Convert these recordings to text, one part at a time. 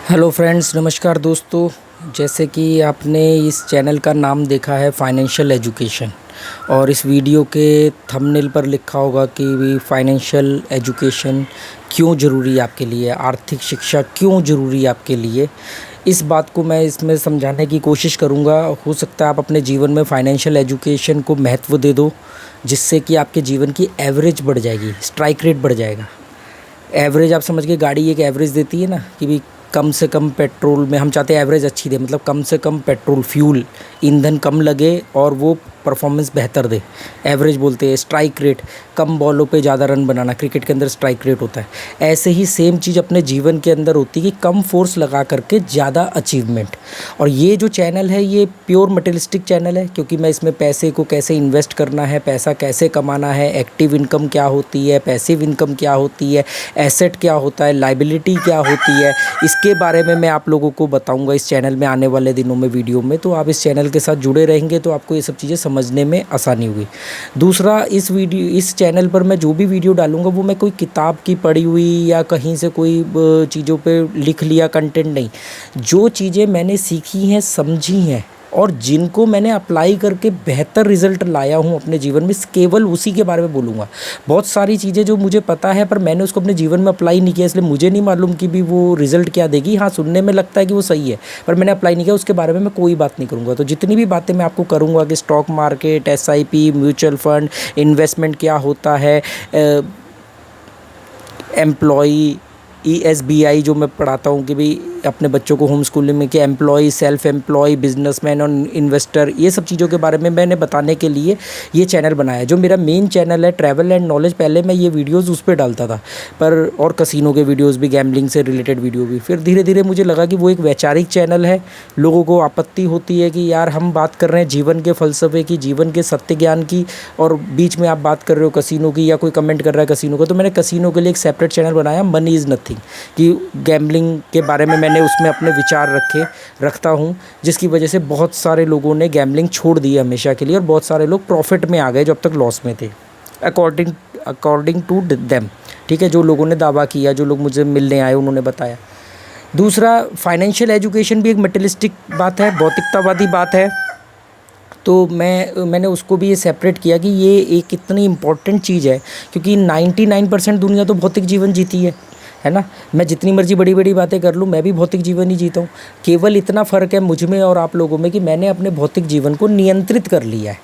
Hello friends, नमस्कार दोस्तों। जैसे कि आपने इस चैनल का नाम देखा है फाइनेंशियल एजुकेशन, और इस वीडियो के थंबनेल पर लिखा होगा कि भी फाइनेंशियल एजुकेशन क्यों ज़रूरी है आपके लिए, आर्थिक शिक्षा क्यों ज़रूरी है आपके लिए। इस बात को मैं इसमें समझाने की कोशिश करूँगा। हो सकता है आप अपने जीवन में फाइनेंशियल एजुकेशन को महत्व दे दो, जिससे कि आपके जीवन की एवरेज बढ़ जाएगी, स्ट्राइक रेट बढ़ जाएगा। एवरेज आप समझ के, गाड़ी एक एवरेज देती है ना कि भी कम से कम पेट्रोल में, हम चाहते हैं एवरेज अच्छी दे, मतलब कम से कम पेट्रोल फ्यूल ईंधन कम लगे और वो परफॉर्मेंस बेहतर दे। एवरेज बोलते हैं। स्ट्राइक रेट, कम बॉलों पे ज़्यादा रन बनाना, क्रिकेट के अंदर स्ट्राइक रेट होता है। ऐसे ही सेम चीज़ अपने जीवन के अंदर होती है कि कम फोर्स लगा करके ज़्यादा अचीवमेंट। और ये जो चैनल है ये प्योर मटेरियलिस्टिक चैनल है, क्योंकि मैं इसमें पैसे को कैसे इन्वेस्ट करना है, पैसा कैसे कमाना है, एक्टिव इनकम क्या होती है, पैसिव इनकम क्या होती है, एसेट क्या होता है, लाइबिलिटी क्या होती है, इसके बारे में मैं आप लोगों को बताऊंगा इस चैनल में आने वाले दिनों में वीडियो में। तो आप इस चैनल के साथ जुड़े रहेंगे तो आपको ये सब चीज़ें समझने में आसानी होगी। दूसरा, इस चैनल पर मैं जो भी वीडियो डालूंगा वो मैं कोई किताब की पढ़ी हुई या कहीं से कोई चीज़ों पे लिख लिया कंटेंट नहीं। जो चीज़ें मैंने सीखी हैं, समझी हैं और जिनको मैंने अप्लाई करके बेहतर रिज़ल्ट लाया हूँ अपने जीवन में, केवल उसी के बारे में बोलूँगा। बहुत सारी चीज़ें जो मुझे पता है पर मैंने उसको अपने जीवन में अप्लाई नहीं किया, इसलिए मुझे नहीं मालूम कि भी वो रिज़ल्ट क्या देगी। हाँ, सुनने में लगता है कि वो सही है, पर मैंने अप्लाई नहीं किया, उसके बारे में मैं कोई बात नहीं करूँगा। तो जितनी भी बातें मैं आपको करूँगा कि stock market, SIP, mutual fund, investment क्या होता है, एम्प्लॉई, ESBI जो मैं पढ़ाता हूँ कि भाई अपने बच्चों को होम स्कूलिंग में, कि एम्प्लॉय, सेल्फ एम्प्लॉय, बिजनेसमैन और इन्वेस्टर, ये सब चीज़ों के बारे में मैंने बताने के लिए ये चैनल बनाया है। जो मेरा मेन चैनल है ट्रैवल एंड नॉलेज, पहले मैं ये वीडियोस उस पर डालता था, पर और कसिनो के वीडियोस भी, गैम्बलिंग से रिलेटेड वीडियो भी। फिर धीरे धीरे मुझे लगा कि वो एक वैचारिक चैनल है। लोगों को आपत्ति होती है कि यार हम बात कर रहे हैं जीवन के फ़लसफ़े की, जीवन के सत्य ज्ञान की, और बीच में आप बात कर रहे हो कसिनो की, या कोई कमेंट कर रहा है कसिनो का। तो मैंने कसिनो के लिए एक सेपरेट चैनल बनाया, मनी इज़ नथिंग, कि गैम्बलिंग के बारे में मैंने उसमें अपने विचार रखता हूँ, जिसकी वजह से बहुत सारे लोगों ने गैम्बलिंग छोड़ दी हमेशा के लिए, और बहुत सारे लोग प्रॉफिट में आ गए जो अब तक लॉस में थे, अकॉर्डिंग टू देम। ठीक है, जो लोगों ने दावा किया, जो लोग मुझे मिलने आए उन्होंने बताया। दूसरा, फाइनेंशियल एजुकेशन भी एक मटेरियलिस्टिक बात है, भौतिकतावादी बात है। तो मैंने उसको भी ये सेपरेट किया कि ये एक इतनी इम्पॉर्टेंट चीज़ है, क्योंकि 99% दुनिया तो भौतिक जीवन जीती है ना। मैं जितनी मर्जी बड़ी बड़ी बातें कर लूँ, मैं भी भौतिक जीवन ही जीता हूँ। केवल इतना फ़र्क है मुझ में और आप लोगों में कि मैंने अपने भौतिक जीवन को नियंत्रित कर लिया है,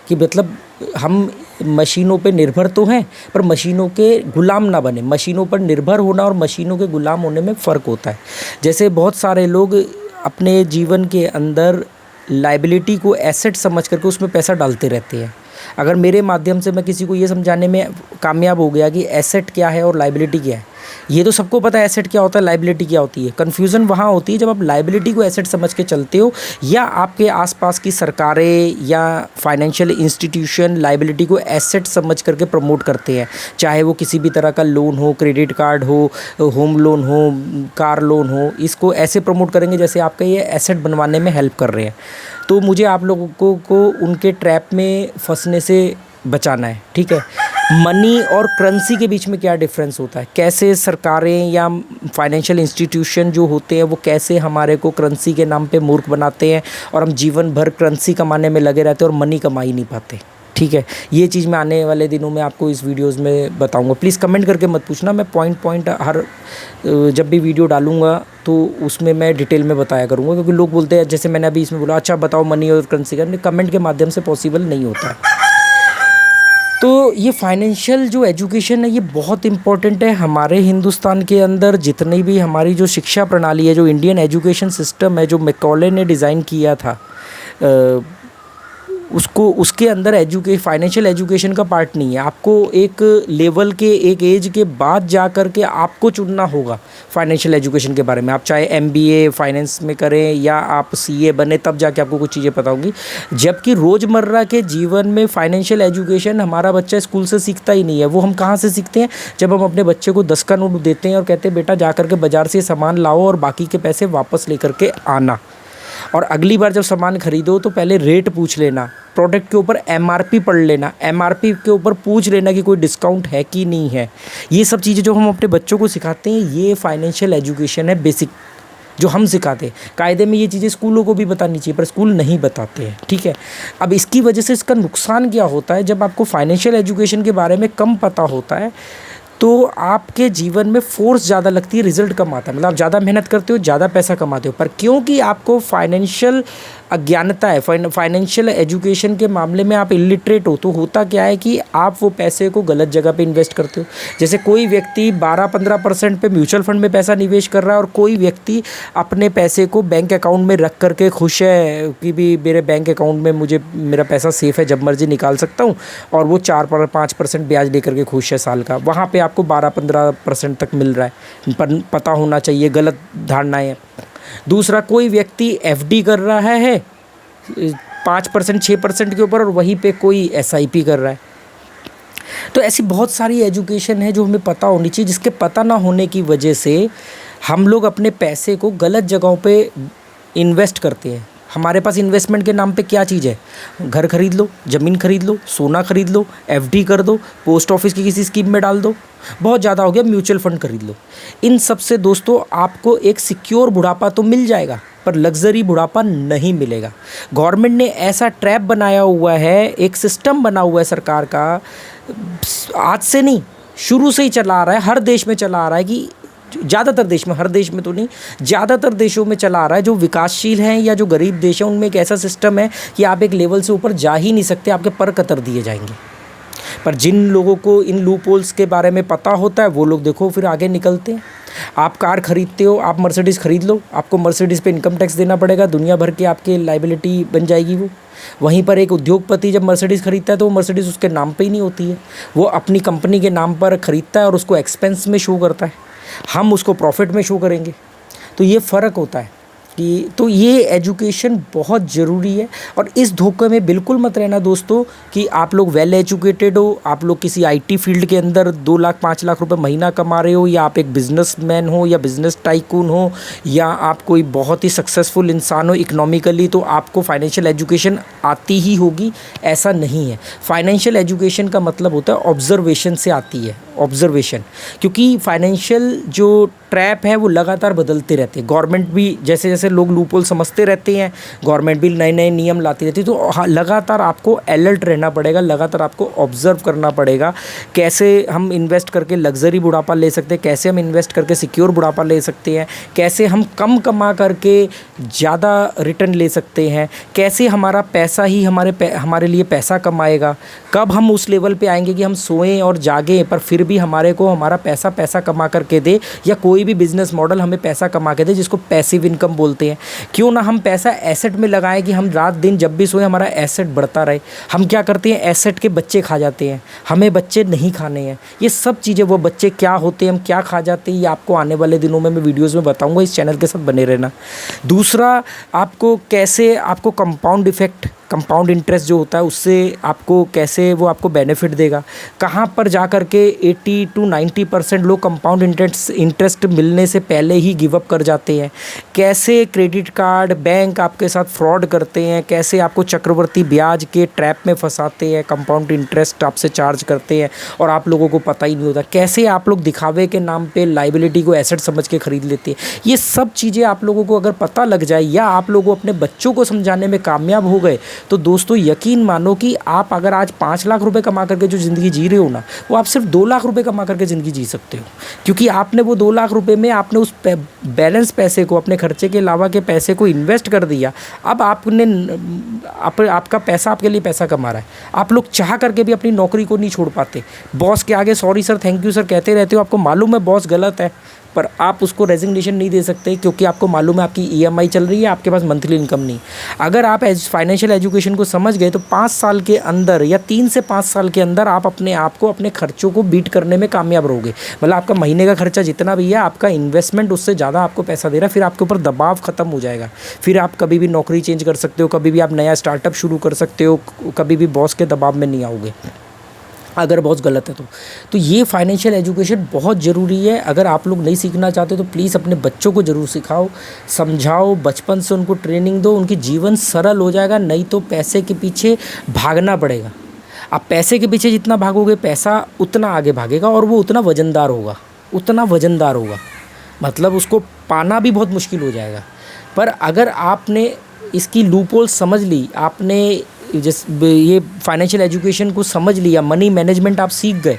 कि मतलब हम मशीनों पे निर्भर तो हैं पर मशीनों के गुलाम ना बने। मशीनों पर निर्भर होना और मशीनों के गुलाम होने में फ़र्क होता है। जैसे बहुत सारे लोग अपने जीवन के अंदर लाइबिलिटी को एसेट समझ करके उसमें पैसा डालते रहते हैं। अगर मेरे माध्यम से मैं किसी को ये समझाने में कामयाब हो गया कि एसेट क्या है और लाइबिलिटी क्या है, ये तो सबको पता है एसेट क्या होता है, लाइबिलिटी क्या होती है। कन्फ्यूज़न वहाँ होती है जब आप लाइबिलिटी को एसेट समझ के चलते हो, या आपके आसपास की सरकारें या फाइनेंशियल इंस्टीट्यूशन लाइबिलिटी को एसेट समझ करके प्रमोट करते हैं। चाहे वो किसी भी तरह का लोन हो, क्रेडिट कार्ड हो, होम लोन हो, कार लोन हो, इसको ऐसे प्रमोट करेंगे जैसे आपका ये एसेट बनवाने में हेल्प कर रहे हैं। तो मुझे आप लोगों को उनके ट्रैप में फंसने से बचाना है। ठीक है, मनी और करेंसी के बीच में क्या डिफरेंस होता है, कैसे सरकारें या फाइनेंशियल इंस्टीट्यूशन जो होते हैं वो कैसे हमारे को करेंसी के नाम पे मूर्ख बनाते हैं, और हम जीवन भर करेंसी कमाने में लगे रहते हैं और मनी कमा ही नहीं पाते। ठीक है, ये चीज़ मैं आने वाले दिनों में आपको इस वीडियोस में बताऊंगा। प्लीज़ कमेंट करके मत पूछना, मैं पॉइंट हर जब भी वीडियो डालूंगा तो उसमें मैं डिटेल में बताया करूंगा, क्योंकि लोग बोलते हैं, जैसे मैंने अभी इसमें बोला, अच्छा बताओ मनी और करेंसी का, कमेंट के माध्यम से पॉसिबल नहीं होता है। तो ये फाइनेंशियल जो एजुकेशन है ये बहुत इम्पोर्टेंट है हमारे हिंदुस्तान के अंदर। जितनी भी हमारी जो शिक्षा प्रणाली है, जो इंडियन एजुकेशन सिस्टम है, जो मैकॉले ने डिज़ाइन किया था, उसके अंदर फाइनेंशियल एजुकेशन का पार्ट नहीं है। आपको एक लेवल के, एक एज के बाद जा कर के आपको चुनना होगा फाइनेंशियल एजुकेशन के बारे में। आप चाहे MBA फाइनेंस में करें या आप CA बने, तब जाके आपको कुछ चीज़ें पता होंगी। जबकि रोज़मर्रा के जीवन में फाइनेंशियल एजुकेशन हमारा बच्चा स्कूल से सीखता ही नहीं है। वो हम कहाँ से सीखते हैं, जब हम अपने बच्चे को 10 का नोट देते हैं और कहते हैं बेटा जा कर के बाज़ार से सामान लाओ और बाकी के पैसे वापस लेकर के आना। और अगली बार जब सामान खरीदो तो पहले रेट पूछ लेना, प्रोडक्ट के ऊपर MRP पढ़ लेना, MRP के ऊपर पूछ लेना कि कोई डिस्काउंट है कि नहीं है। ये सब चीज़ें जो हम अपने बच्चों को सिखाते हैं, ये फाइनेंशियल एजुकेशन है बेसिक। जो हम सिखाते हैं। कायदे में ये चीज़ें स्कूलों को भी बतानी चाहिए, पर स्कूल नहीं बताते हैं, ठीक है। अब इसकी वजह से इसका नुकसान क्या होता है, जब आपको फाइनेंशियल एजुकेशन के बारे में कम पता होता है तो आपके जीवन में फोर्स ज़्यादा लगती है, रिजल्ट कम आता है। मतलब आप ज़्यादा मेहनत करते हो, ज़्यादा पैसा कमाते हो, पर क्योंकि आपको फाइनेंशियल अज्ञानता है, फाइनेंशियल एजुकेशन के मामले में आप इलिटरेट हो, तो होता क्या है कि आप वो पैसे को गलत जगह पे इन्वेस्ट करते हो। जैसे कोई व्यक्ति 12-15% पे म्यूचुअल फंड में पैसा निवेश कर रहा है, और कोई व्यक्ति अपने पैसे को बैंक अकाउंट में रख करके खुश है कि भी मेरे बैंक अकाउंट में मुझे मेरा पैसा सेफ़ है, जब मर्जी निकाल सकता हूँ, और वो 4-5% ब्याज दे करके खुश है साल का। वहाँ पर आपको 12-15% तक मिल रहा है, पर पता होना चाहिए, गलत धारणाएँ हैं। दूसरा, कोई व्यक्ति एफडी कर रहा है 5% 6% के ऊपर, और वहीं पे कोई एसआईपी कर रहा है। तो ऐसी बहुत सारी एजुकेशन है जो हमें पता होनी चाहिए, जिसके पता ना होने की वजह से हम लोग अपने पैसे को गलत जगहों पे इन्वेस्ट करते हैं। हमारे पास इन्वेस्टमेंट के नाम पे क्या चीज़ है, घर खरीद लो, ज़मीन खरीद लो, सोना खरीद लो, एफडी कर दो, पोस्ट ऑफिस की किसी स्कीम में डाल दो, बहुत ज़्यादा हो गया म्यूचुअल फंड खरीद लो। इन सब से दोस्तों आपको एक सिक्योर बुढ़ापा तो मिल जाएगा, पर लग्जरी बुढ़ापा नहीं मिलेगा। गवर्नमेंट ने ऐसा ट्रैप बनाया हुआ है, एक सिस्टम बना हुआ है सरकार का, आज से नहीं, शुरू से ही चला आ रहा है, हर देश में चला आ रहा है कि ज़्यादातर देश में, हर देश में तो नहीं, ज़्यादातर देशों में चला आ रहा है। जो विकासशील हैं या जो गरीब देश हैं, उनमें एक ऐसा सिस्टम है कि आप एक लेवल से ऊपर जा ही नहीं सकते, आपके पर कतर दिए जाएंगे। पर जिन लोगों को इन लूप होल्स के बारे में पता होता है, वो लोग देखो फिर आगे निकलते हैं। आप कार खरीदते हो, आप मर्सिडीज़ खरीद लो, आपको मर्सिडीज़ पे इनकम टैक्स देना पड़ेगा, दुनिया भर की आपकी लाइबिलिटी बन जाएगी वो। वहीं पर एक उद्योगपति जब मर्सिडीज़ खरीदता है तो वो मर्सिडीज़ उसके नाम पे ही नहीं होती है, वो अपनी कंपनी के नाम पर खरीदता है और उसको एक्सपेंस में शो करता है, हम उसको प्रॉफिट में शो करेंगे। तो ये फ़र्क होता है कि तो ये एजुकेशन बहुत ज़रूरी है। और इस धोखे में बिल्कुल मत रहना दोस्तों कि आप लोग वेल एजुकेटेड हो, आप लोग किसी आईटी फील्ड के अंदर 2 लाख 5 लाख रुपए महीना कमा रहे हो, या आप एक बिजनेसमैन हो या बिजनेस टाइकून हो, या आप कोई बहुत ही सक्सेसफुल इंसान हो इकोनॉमिकली, तो आपको फाइनेंशियल एजुकेशन आती ही होगी, ऐसा नहीं है। फाइनेंशियल एजुकेशन का मतलब होता है ऑब्जर्वेशन से आती है, ऑब्जर्वेशन। क्योंकि फाइनेंशियल जो ट्रैप है वो लगातार बदलते रहते हैं। गवर्नमेंट भी जैसे जैसे लोग लूपहोल समझते रहते हैं, गवर्नमेंट भी नए नए नियम लाती रहती है। तो हाँ, लगातार आपको अलर्ट रहना पड़ेगा, लगातार आपको ऑब्जर्व करना पड़ेगा, कैसे हम इन्वेस्ट करके लग्जरी बुढ़ापा ले सकते हैं, कैसे हम इन्वेस्ट करके सिक्योर बुढ़ापा ले सकते हैं, कैसे हम कम कमा करके ज़्यादा रिटर्न ले सकते हैं, कैसे हमारा पैसा ही हमारे लिए पैसा कमाएगा, कब हम उस लेवल पे आएंगे कि हम सोएं और जागें पर फिर भी हमारे को हमारा पैसा कमा करके दे, या कोई भी बिजनेस मॉडल हमें पैसा कमा के दे, जिसको पैसिव इनकम बोलते हैं। क्यों ना हम पैसा एसेट में लगाएं कि हम रात दिन जब भी सोए हमारा एसेट बढ़ता रहे। हम क्या करते हैं, एसेट के बच्चे खा जाते हैं, हमें बच्चे नहीं खाने हैं। ये सब चीज़ें, वो बच्चे क्या होते हैं, हम क्या खा जाते हैं, ये आपको आने वाले दिनों में मैं वीडियोज़ में बताऊँगा, इस चैनल के साथ बने रहना। दूसरा, आपको कैसे आपको कंपाउंड इफ़ेक्ट, कंपाउंड इंटरेस्ट जो होता है उससे आपको कैसे वो आपको बेनिफिट देगा, कहाँ पर जा कर के 80-90% लोग कंपाउंड इंटरेस्ट मिलने से पहले ही गिव अप कर जाते हैं, कैसे क्रेडिट कार्ड, बैंक आपके साथ फ्रॉड करते हैं, कैसे आपको चक्रवर्ती ब्याज के ट्रैप में फंसाते हैं, कंपाउंड इंटरेस्ट आपसे चार्ज करते हैं और आप लोगों को पता ही नहीं होता, कैसे आप लोग दिखावे के नाम पे लाइबिलिटी को एसेट समझ के ख़रीद लेते हैं। ये सब चीज़ें आप लोगों को अगर पता लग जाए, या आप लोगों अपने बच्चों को समझाने में कामयाब हो गए, तो दोस्तों यकीन मानो कि आप अगर आज 5 लाख रुपए कमा करके जो ज़िंदगी जी रहे हो ना, वो आप सिर्फ 2 लाख रुपए कमा करके ज़िंदगी जी सकते हो। क्योंकि आपने वो 2 लाख रुपए में आपने उस बैलेंस पैसे को, अपने खर्चे के अलावा के पैसे को इन्वेस्ट कर दिया। अब आपका पैसा आपके लिए पैसा कमा रहा है। आप लोग चाह करके भी अपनी नौकरी को नहीं छोड़ पाते। बॉस के आगे sorry sir, thank you sir कहते रहते हो, आपको मालूम है बॉस गलत है, पर आप उसको रेजिग्नेशन नहीं दे सकते क्योंकि आपको मालूम है आपकी ईएमआई चल रही है, आपके पास मंथली इनकम नहीं। अगर आप फाइनेंशियल एजुकेशन को समझ गए तो 5 साल के अंदर या 3 से 5 साल के अंदर आप अपने आप को, अपने खर्चों को बीट करने में कामयाब रहोगे। मतलब आपका महीने का खर्चा जितना भी है, आपका इन्वेस्टमेंट उससे ज़्यादा आपको पैसा दे रहा है। फिर आपके ऊपर दबाव ख़त्म हो जाएगा। फिर आप कभी भी नौकरी चेंज कर सकते हो, कभी भी आप नया स्टार्टअप शुरू कर सकते हो, कभी भी बॉस के दबाव में नहीं आओगे अगर बहुत गलत है तो ये फाइनेंशियल एजुकेशन बहुत ज़रूरी है। अगर आप लोग नहीं सीखना चाहते तो प्लीज़ अपने बच्चों को ज़रूर सिखाओ, समझाओ, बचपन से उनको ट्रेनिंग दो, उनकी जीवन सरल हो जाएगा। नहीं तो पैसे के पीछे भागना पड़ेगा। आप पैसे के पीछे जितना भागोगे, पैसा उतना आगे भागेगा और वो उतना वज़नदार होगा, उतना वज़नदार होगा। मतलब उसको पाना भी बहुत मुश्किल हो जाएगा। पर अगर आपने इसकी लूपहोल समझ ली, आपने ये फाइनेंशियल एजुकेशन को समझ लिया, मनी मैनेजमेंट आप सीख गए,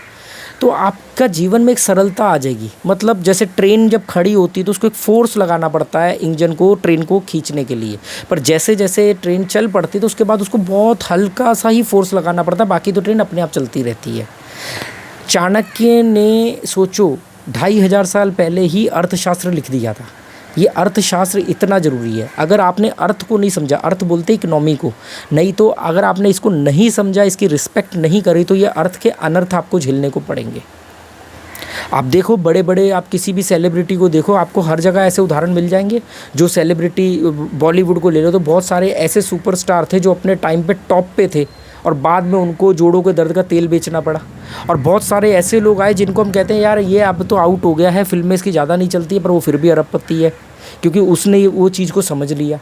तो आपका जीवन में एक सरलता आ जाएगी। मतलब जैसे ट्रेन जब खड़ी होती है तो उसको एक फ़ोर्स लगाना पड़ता है इंजन को, ट्रेन को खींचने के लिए, पर जैसे जैसे ट्रेन चल पड़ती है तो उसके बाद उसको बहुत हल्का सा ही फ़ोर्स लगाना पड़ता है, बाकी तो ट्रेन अपने आप चलती रहती है। चाणक्य ने सोचो 2500 साल पहले ही अर्थशास्त्र लिख दिया था। ये अर्थशास्त्र इतना ज़रूरी है। अगर आपने अर्थ को नहीं समझा, अर्थ बोलते इकोनॉमी को, नहीं तो अगर आपने इसको नहीं समझा, इसकी रिस्पेक्ट नहीं करी, तो ये अर्थ के अनर्थ आपको झेलने को पड़ेंगे। आप देखो बड़े बड़े, आप किसी भी सेलिब्रिटी को देखो, आपको हर जगह ऐसे उदाहरण मिल जाएंगे। जो सेलिब्रिटी, बॉलीवुड को ले लो तो बहुत सारे ऐसे सुपरस्टार थे जो अपने टाइम पे टॉप पे थे और बाद में उनको जोड़ों के दर्द का तेल बेचना पड़ा। और बहुत सारे ऐसे लोग आए जिनको हम कहते हैं यार ये अब तो आउट हो गया है, फिल्में इसकी ज़्यादा नहीं चलती है, पर वो फिर भी अरबपति है क्योंकि उसने वो चीज़ को समझ लिया।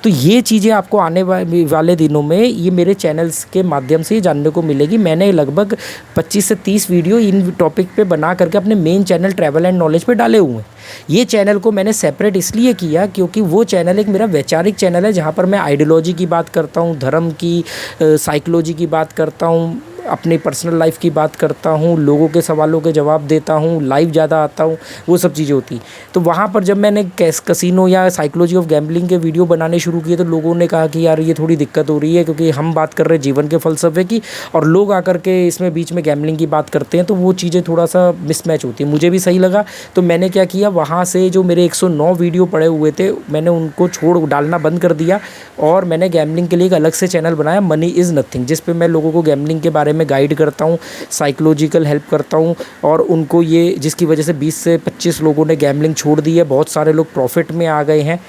तो ये चीज़ें आपको आने वाले दिनों में ये मेरे चैनल्स के माध्यम से जानने को मिलेगी। मैंने लगभग 25 से 30 वीडियो इन टॉपिक पे बना करके अपने main channel travel and knowledge पे डाले हुए हैं। ये चैनल को मैंने सेपरेट इसलिए किया क्योंकि वो चैनल एक मेरा वैचारिक चैनल है, जहाँ पर मैं आइडियोलॉजी की बात करता हूँ, धर्म की, साइकोलॉजी की बात करता हूँ, अपनी पर्सनल लाइफ की बात करता हूँ, लोगों के सवालों के जवाब देता हूँ, लाइव ज़्यादा आता हूँ, वो सब चीज़ें होती। तो वहाँ पर जब मैंने कसिनो या साइकोलॉजी ऑफ गैम्बलिंग के वीडियो बनाने शुरू किए तो लोगों ने कहा कि यार ये थोड़ी दिक्कत हो रही है, क्योंकि हम बात कर रहे हैं जीवन के फ़लसफ़े की और लोग आकर के इसमें बीच में गैम्बलिंग की बात करते हैं, तो वो चीज़ें थोड़ा सा मिसमैच होती है। मुझे भी सही लगा तो मैंने क्या किया, वहाँ से जो मेरे 109 वीडियो पड़े हुए थे मैंने उनको डालना बंद कर दिया और मैंने गैम्बलिंग के लिए एक अलग से चैनल बनाया, मनी इज़ नथिंग, जिस पे मैं लोगों को गैम्बलिंग के बारे में गाइड करता हूँ, साइकोलॉजिकल हेल्प करता हूँ और उनको ये, जिसकी वजह से 20 से 25 लोगों ने गैम्बलिंग छोड़ दी है, बहुत सारे लोग प्रॉफिट में आ गए हैं,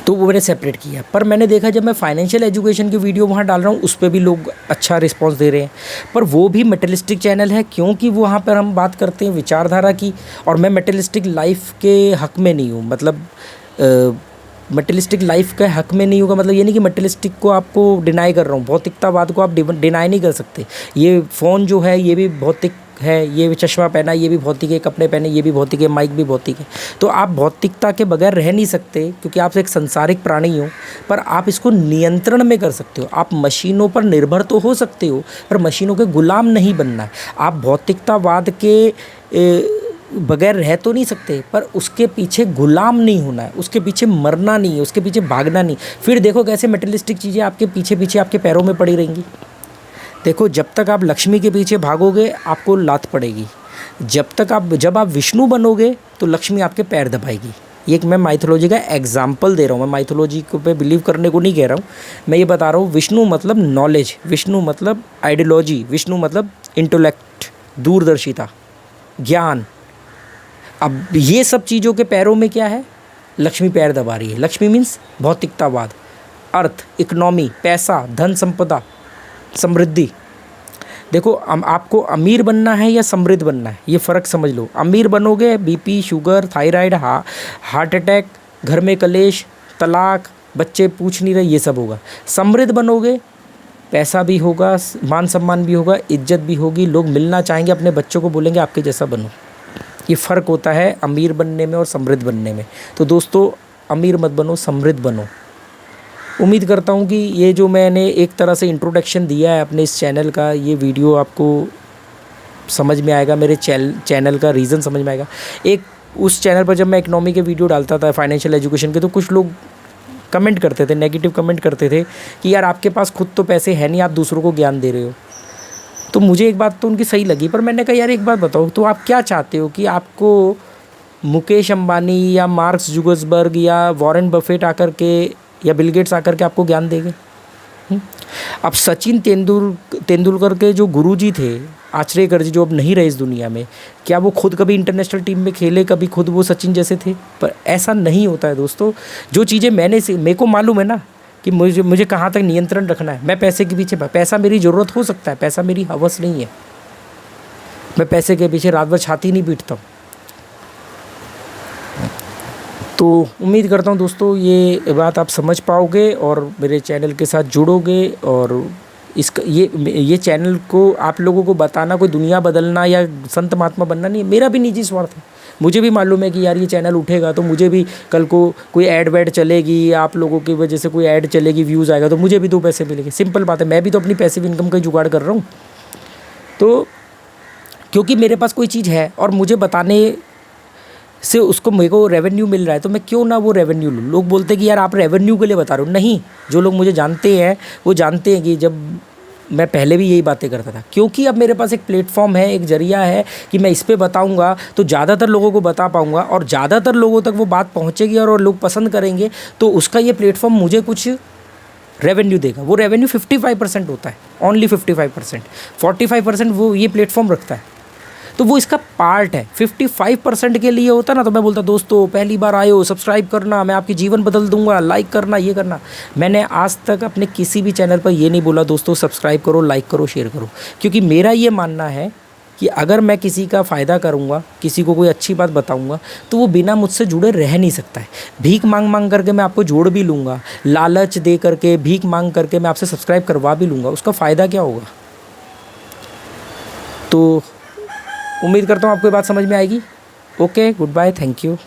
तो वो मैंने सेपरेट किया। पर मैंने देखा जब मैं फाइनेंशियल एजुकेशन की वीडियो वहाँ डाल रहा हूँ उस पर भी लोग अच्छा रिस्पांस दे रहे हैं, पर वो भी मटेरियलिस्टिक चैनल है क्योंकि वहाँ पर हम बात करते हैं विचारधारा की, और मैं मटेरियलिस्टिक लाइफ के हक में नहीं हूँ। मतलब मटेरियलिस्टिक लाइफ के हक में नहीं होगा, मतलब ये नहीं कि मटेरियलिस्टिक को आपको डिनाई कर रहा हूँ, भौतिकतावाद को आप डिनाई नहीं कर सकते। ये फ़ोन जो है ये भी भौतिक है, ये चश्मा पहना ये भी भौतिक है, कपड़े पहने ये भी भौतिक है, माइक भी भौतिक है। तो आप भौतिकता के बगैर रह नहीं सकते क्योंकि आप एक संसारिक प्राणी हो, पर आप इसको नियंत्रण में कर सकते हो। आप मशीनों पर निर्भर तो हो सकते हो पर मशीनों के गुलाम नहीं बनना है। आप भौतिकतावाद के बगैर रह तो नहीं सकते, पर उसके पीछे गुलाम नहीं होना है, उसके पीछे मरना नहीं है, उसके पीछे भागना नहीं। फिर देखो कैसे मटेरियलिस्टिक चीज़ें आपके पीछे पीछे आपके पैरों में पड़ी रहेंगी। देखो जब तक आप लक्ष्मी के पीछे भागोगे आपको लात पड़ेगी, जब आप विष्णु बनोगे तो लक्ष्मी आपके पैर दबाएगी। ये एक मैं माइथोलॉजी का एग्जाम्पल दे रहा हूँ, मैं माइथोलॉजी को पे बिलीव करने को नहीं कह रहा हूँ, मैं ये बता रहा हूँ। विष्णु मतलब नॉलेज, विष्णु मतलब आइडियोलॉजी, विष्णु मतलब इंटेलेक्ट, दूरदर्शिता, ज्ञान। अब ये सब चीज़ों के पैरों में क्या है, लक्ष्मी पैर दबा रही है। लक्ष्मी मीन्स भौतिकतावाद, अर्थ, इकोनॉमी, पैसा, धन संपदा, समृद्धि। देखो आपको अमीर बनना है या समृद्ध बनना है, ये फ़र्क समझ लो। अमीर बनोगे BP, sugar, thyroid, heart attack, घर में कलेश, तलाक, बच्चे पूछ नहीं रहे, ये सब होगा। समृद्ध बनोगे पैसा भी होगा, मान सम्मान भी होगा, इज्जत भी होगी, लोग मिलना चाहेंगे, अपने बच्चों को बोलेंगे आपके जैसा बनो। ये फ़र्क होता है अमीर बनने में और समृद्ध बनने में। तो दोस्तों अमीर मत बनो, समृद्ध बनो। उम्मीद करता हूँ कि ये जो मैंने एक तरह से इंट्रोडक्शन दिया है अपने इस चैनल का, ये वीडियो आपको समझ में आएगा, मेरे चैनल का रीज़न समझ में आएगा। एक उस चैनल पर जब मैं इकोनॉमी के वीडियो डालता था, फाइनेंशियल एजुकेशन के, तो कुछ लोग कमेंट करते थे, नेगेटिव कमेंट करते थे कि यार आपके पास खुद तो पैसे है नहीं, आप दूसरों को ज्ञान दे रहे हो। तो मुझे एक बात तो उनकी सही लगी, पर मैंने कहा यार एक बात बताओ, तो आप क्या चाहते हो कि आपको मुकेश अंबानी या मार्क्स जुगर्सबर्ग या वॉरेन बफेट आकर के या बिल गेट्स आकर के आपको ज्ञान देंगे? अब सचिन तेंदुलकर के जो गुरुजी थे, आचरेकर जी, जो अब नहीं रहे इस दुनिया में, क्या वो खुद कभी इंटरनेशनल टीम में खेले, कभी खुद वो सचिन जैसे थे? पर ऐसा नहीं होता है दोस्तों। जो चीज़ें मेरे को मालूम है ना कि मुझे कहाँ तक नियंत्रण रखना है। मैं पैसे के पीछे, पैसा मेरी ज़रूरत हो सकता है, पैसा मेरी हवस नहीं है, मैं पैसे के पीछे रात भर छाती नहीं पीटता हूँ। तो उम्मीद करता हूँ दोस्तों ये बात आप समझ पाओगे और मेरे चैनल के साथ जुड़ोगे। और इसका ये चैनल को आप लोगों को बताना कोई दुनिया बदलना या संत महात्मा बनना नहीं है, मेरा भी निजी स्वार्थ है। मुझे भी मालूम है कि यार ये चैनल उठेगा तो मुझे भी कल को कोई ऐड वैड चलेगी, आप लोगों की वजह से कोई ऐड चलेगी, व्यूज़ आएगा तो मुझे भी 2 पैसे मिलेंगे। सिंपल बात है, मैं भी तो अपनी पैसिव इनकम का जुगाड़ कर रहा हूँ। तो क्योंकि मेरे पास कोई चीज़ है और मुझे बताने से उसको मेरे को रेवेन्यू मिल रहा है, तो मैं क्यों ना वो रेवेन्यू लूँ। लोग बोलते हैं कि यार आप रेवेन्यू के लिए बता रहे हो। नहीं, जो लोग मुझे जानते हैं वो जानते हैं कि जब मैं पहले भी यही बातें करता था, क्योंकि अब मेरे पास एक प्लेटफॉर्म है, एक ज़रिया है कि मैं इस पे बताऊंगा तो ज़्यादातर लोगों को बता पाऊंगा और ज़्यादातर लोगों तक वो बात पहुंचेगी और लोग पसंद करेंगे, तो उसका ये प्लेटफॉर्म मुझे कुछ रेवेन्यू देगा। वो रेवेन्यू 55% होता है, ओनली 55%। 45% वो ये प्लेटफॉर्म रखता है, तो वो इसका पार्ट है। 55% के लिए होता ना तो मैं बोलता दोस्तों पहली बार आए हो, सब्सक्राइब करना, मैं आपकी जीवन बदल दूंगा, लाइक करना, ये करना। मैंने आज तक अपने किसी भी चैनल पर ये नहीं बोला दोस्तों सब्सक्राइब करो, लाइक करो, शेयर करो, क्योंकि मेरा ये मानना है कि अगर मैं किसी का फ़ायदा करूँगा, किसी को कोई अच्छी बात बताऊँगा, तो वो बिना मुझसे जुड़े रह नहीं सकता है। भीख मांग मांग करके मैं आपको जोड़ भी लूँगा, लालच दे करके, भीख मांग करके मैं आपसे सब्सक्राइब करवा भी लूँगा, उसका फ़ायदा क्या होगा। तो उम्मीद करता हूँ आपको ये बात समझ में आएगी। Okay, goodbye, thank you.